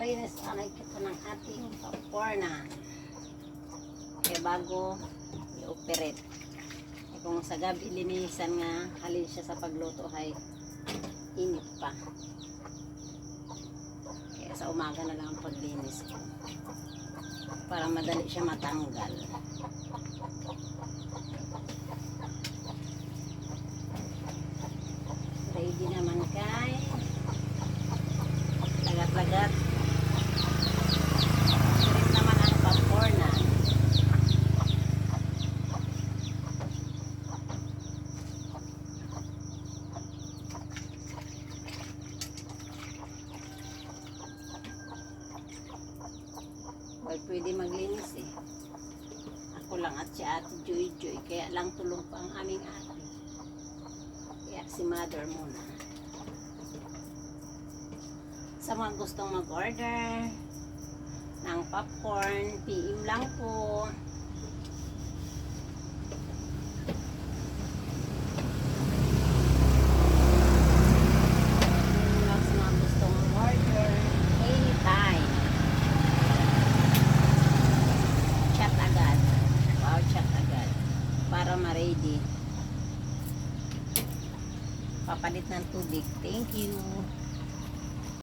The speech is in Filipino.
Linis anay kita ng ating popcorn. Kaya bago i-operate. Eh, kung sa gabi linisan nga, halin siya sa pagluto ay init pa. Kaya sa umaga na lang ang paglinis ko. Para madali siya matanggal. Ready naman kay lagat-lagat. Sirit naman ang popcorn na. Well, pwede maglinis eh. Ako lang at si Ate Joy Joy. Kaya lang tulong pa ang aming ate. Kaya si mother muna. Sa mga gustong mag-order ng popcorn, PM lang po. Sa mga gustong mag-order, anytime. Chat agad. Wow, chat agad. Para ma-ready. Papalit ng tubig. Thank you.